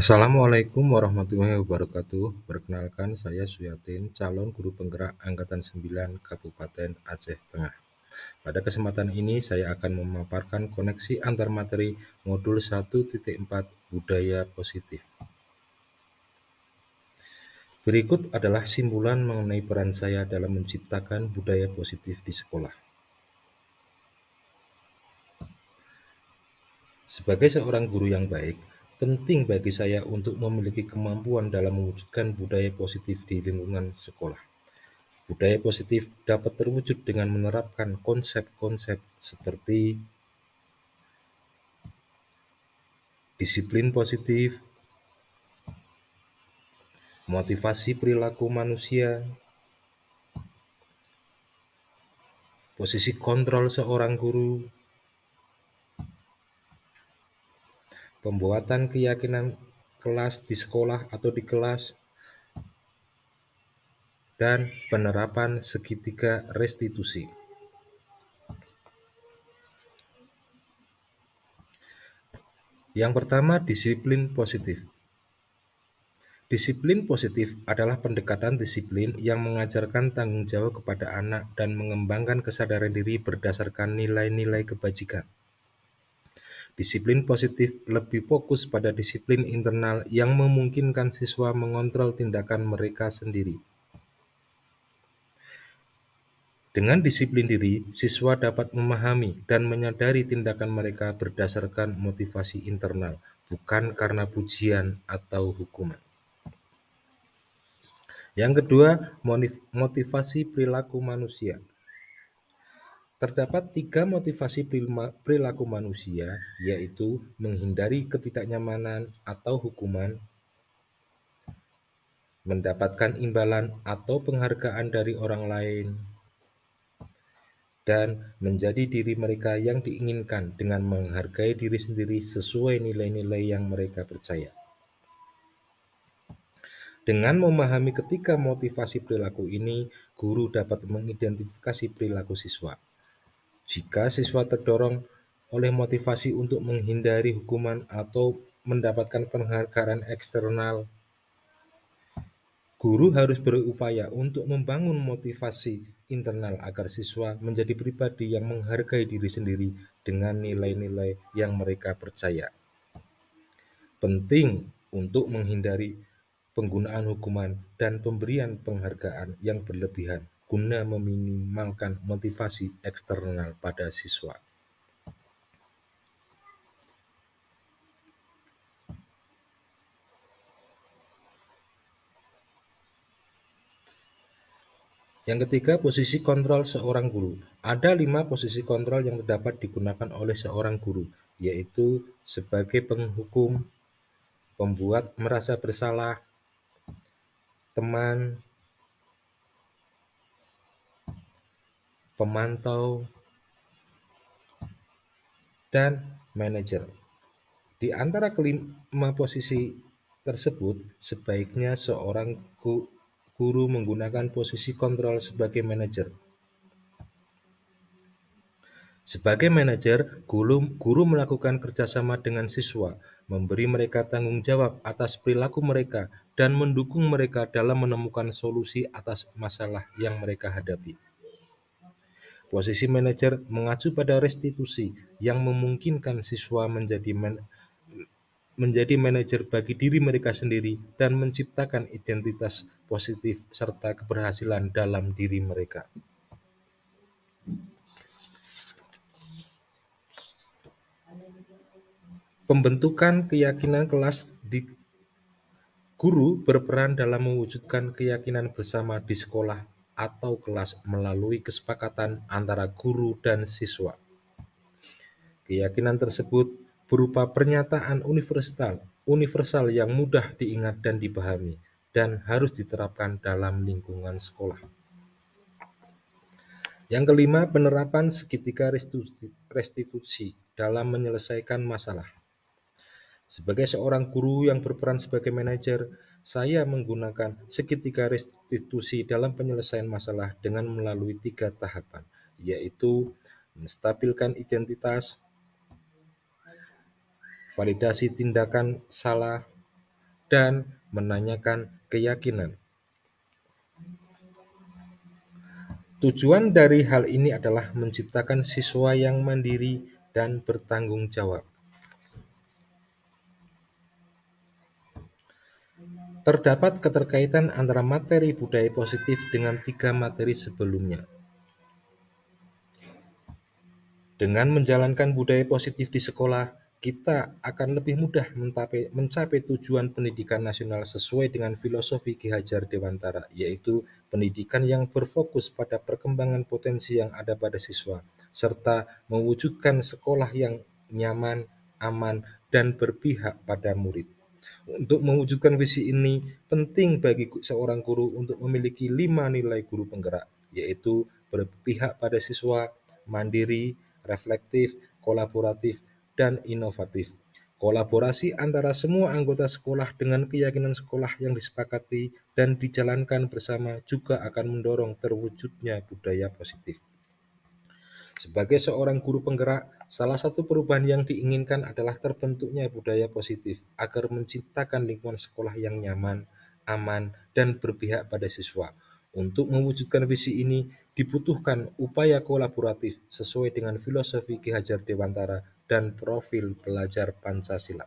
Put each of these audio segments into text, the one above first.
Assalamualaikum warahmatullahi wabarakatuh. Perkenalkan, saya Suyatin, calon guru penggerak Angkatan 9 Kabupaten Aceh Tengah. Pada kesempatan ini saya akan memaparkan koneksi antar materi modul 1.4 Budaya Positif. Berikut adalah simpulan mengenai peran saya dalam menciptakan budaya positif di sekolah. Sebagai seorang guru yang baik, penting bagi saya untuk memiliki kemampuan dalam mewujudkan budaya positif di lingkungan sekolah. Budaya positif dapat terwujud dengan menerapkan konsep-konsep seperti disiplin positif, motivasi perilaku manusia, posisi kontrol seorang guru, pembuatan keyakinan kelas di sekolah atau di kelas, dan penerapan segitiga restitusi. Yang pertama, disiplin positif. Disiplin positif adalah pendekatan disiplin yang mengajarkan tanggung jawab kepada anak dan mengembangkan kesadaran diri berdasarkan nilai-nilai kebajikan. Disiplin positif lebih fokus pada disiplin internal yang memungkinkan siswa mengontrol tindakan mereka sendiri. Dengan disiplin diri, siswa dapat memahami dan menyadari tindakan mereka berdasarkan motivasi internal, bukan karena pujian atau hukuman. Yang kedua, motivasi perilaku manusia. Terdapat 3 motivasi perilaku manusia, yaitu menghindari ketidaknyamanan atau hukuman, mendapatkan imbalan atau penghargaan dari orang lain, dan menjadi diri mereka yang diinginkan dengan menghargai diri sendiri sesuai nilai-nilai yang mereka percaya. Dengan memahami ketiga motivasi perilaku ini, guru dapat mengidentifikasi perilaku siswa. Jika siswa terdorong oleh motivasi untuk menghindari hukuman atau mendapatkan penghargaan eksternal, guru harus berupaya untuk membangun motivasi internal agar siswa menjadi pribadi yang menghargai diri sendiri dengan nilai-nilai yang mereka percaya. Penting untuk menghindari penggunaan hukuman dan pemberian penghargaan yang berlebihan guna meminimalkan motivasi eksternal pada siswa. Yang ketiga, posisi kontrol seorang guru. Ada 5 posisi kontrol yang dapat digunakan oleh seorang guru, yaitu sebagai penghukum, pembuat merasa bersalah, teman, pemantau, dan manajer. Di antara kelima posisi tersebut, sebaiknya seorang guru menggunakan posisi kontrol sebagai manajer. Sebagai manajer, guru melakukan kerjasama dengan siswa, memberi mereka tanggung jawab atas perilaku mereka, dan mendukung mereka dalam menemukan solusi atas masalah yang mereka hadapi. Posisi manajer mengacu pada restitusi yang memungkinkan siswa menjadi manajer bagi diri mereka sendiri dan menciptakan identitas positif serta keberhasilan dalam diri mereka. Pembentukan keyakinan kelas di guru berperan dalam mewujudkan keyakinan bersama di sekolah atau kelas melalui kesepakatan antara guru dan siswa. Keyakinan tersebut berupa pernyataan universal yang mudah diingat dan dipahami, dan harus diterapkan dalam lingkungan sekolah. Yang kelima, penerapan segitiga restitusi dalam menyelesaikan masalah. Sebagai seorang guru yang berperan sebagai manajer, saya menggunakan segitiga restitusi dalam penyelesaian masalah dengan melalui 3 tahapan, yaitu menstabilkan identitas, validasi tindakan salah, dan menanyakan keyakinan. Tujuan dari hal ini adalah menciptakan siswa yang mandiri dan bertanggung jawab. Terdapat keterkaitan antara materi budaya positif dengan tiga materi sebelumnya. Dengan menjalankan budaya positif di sekolah, kita akan lebih mudah mencapai tujuan pendidikan nasional sesuai dengan filosofi Ki Hajar Dewantara, yaitu pendidikan yang berfokus pada perkembangan potensi yang ada pada siswa, serta mewujudkan sekolah yang nyaman, aman, dan berpihak pada murid. Untuk mewujudkan visi ini, penting bagi seorang guru untuk memiliki 5 nilai guru penggerak, yaitu berpihak pada siswa, mandiri, reflektif, kolaboratif, dan inovatif. Kolaborasi antara semua anggota sekolah dengan keyakinan sekolah yang disepakati dan dijalankan bersama juga akan mendorong terwujudnya budaya positif. Sebagai seorang guru penggerak, salah satu perubahan yang diinginkan adalah terbentuknya budaya positif agar menciptakan lingkungan sekolah yang nyaman, aman, dan berpihak pada siswa. Untuk mewujudkan visi ini dibutuhkan upaya kolaboratif sesuai dengan filosofi Ki Hajar Dewantara dan profil pelajar Pancasila.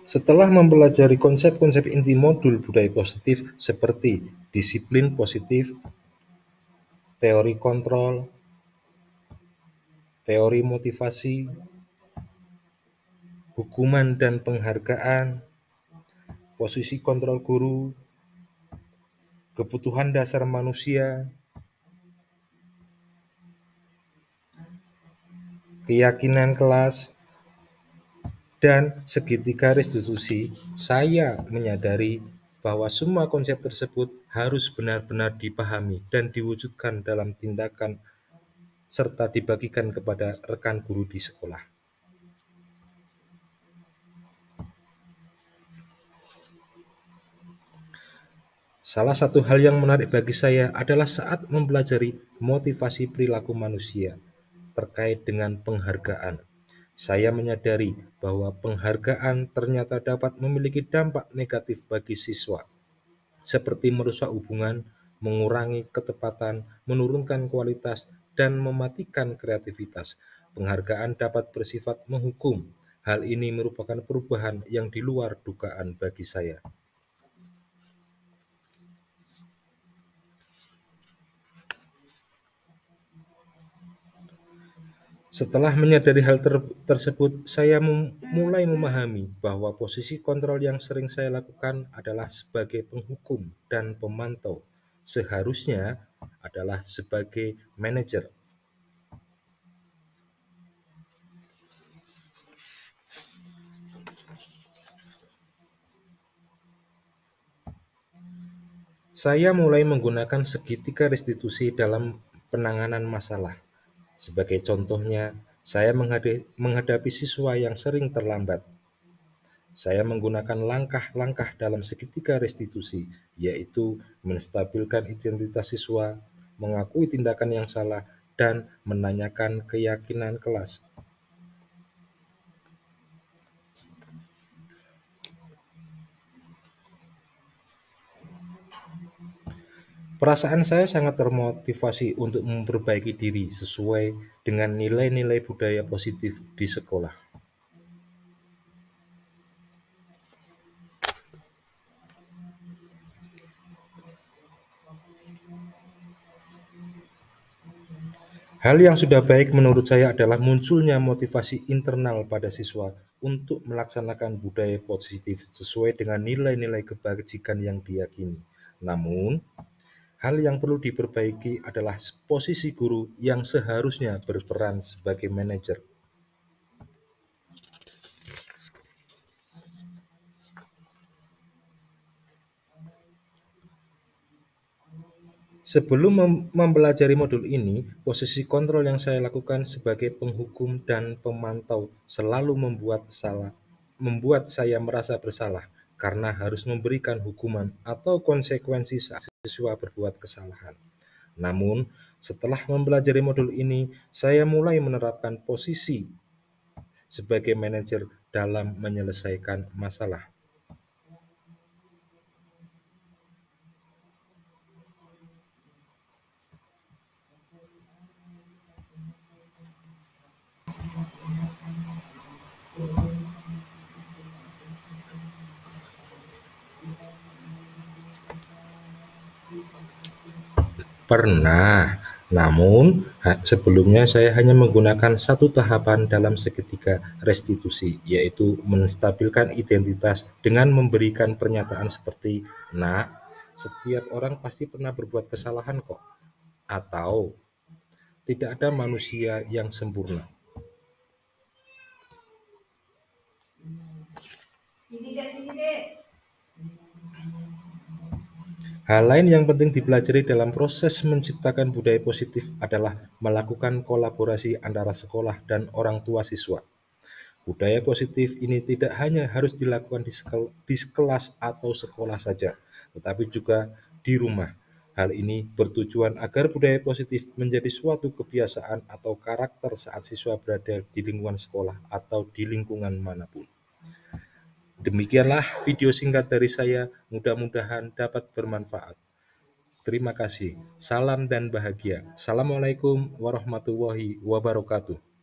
Setelah mempelajari konsep-konsep inti modul budaya positif seperti disiplin positif, teori kontrol, teori motivasi, hukuman dan penghargaan, posisi kontrol guru, kebutuhan dasar manusia, keyakinan kelas, dan segitiga restitusi, saya menyadari bahwa semua konsep tersebut harus benar-benar dipahami dan diwujudkan dalam tindakan serta dibagikan kepada rekan guru di sekolah. Salah satu hal yang menarik bagi saya adalah saat mempelajari motivasi perilaku manusia terkait dengan penghargaan. Saya menyadari bahwa penghargaan ternyata dapat memiliki dampak negatif bagi siswa, seperti merusak hubungan, mengurangi ketepatan, menurunkan kualitas, dan mematikan kreativitas. Penghargaan dapat bersifat menghukum. Hal ini merupakan perubahan yang di luar dugaan bagi saya. Setelah menyadari hal tersebut, saya mulai memahami bahwa posisi kontrol yang sering saya lakukan adalah sebagai penghukum dan pemantau, seharusnya adalah sebagai manajer. Saya mulai menggunakan segitiga restitusi dalam penanganan masalah. Sebagai contohnya, saya menghadapi siswa yang sering terlambat. Saya menggunakan langkah-langkah dalam segitiga restitusi, yaitu menstabilkan identitas siswa, mengakui tindakan yang salah, dan menanyakan keyakinan kelas. Perasaan saya sangat termotivasi untuk memperbaiki diri sesuai dengan nilai-nilai budaya positif di sekolah. Hal yang sudah baik menurut saya adalah munculnya motivasi internal pada siswa untuk melaksanakan budaya positif sesuai dengan nilai-nilai kebajikan yang diyakini. Namun, hal yang perlu diperbaiki adalah posisi guru yang seharusnya berperan sebagai manajer. Sebelum mempelajari modul ini, posisi kontrol yang saya lakukan sebagai penghukum dan pemantau selalu membuat salah. membuat saya merasa bersalah karena harus memberikan hukuman atau konsekuensi saat siswa berbuat kesalahan. Namun, setelah mempelajari modul ini, saya mulai menerapkan posisi sebagai manajer dalam menyelesaikan masalah. Pernah, namun sebelumnya saya hanya menggunakan satu tahapan dalam segitiga restitusi, yaitu menstabilkan identitas dengan memberikan pernyataan seperti, "Nak, setiap orang pasti pernah berbuat kesalahan kok," atau "Tidak ada manusia yang sempurna." Hal lain yang penting dipelajari dalam proses menciptakan budaya positif adalah melakukan kolaborasi antara sekolah dan orang tua siswa. Budaya positif ini tidak hanya harus dilakukan di kelas atau sekolah saja, tetapi juga di rumah. Hal ini bertujuan agar budaya positif menjadi suatu kebiasaan atau karakter saat siswa berada di lingkungan sekolah atau di lingkungan manapun. Demikianlah video singkat dari saya, mudah-mudahan dapat bermanfaat. Terima kasih. Salam dan bahagia. Assalamualaikum warahmatullahi wabarakatuh.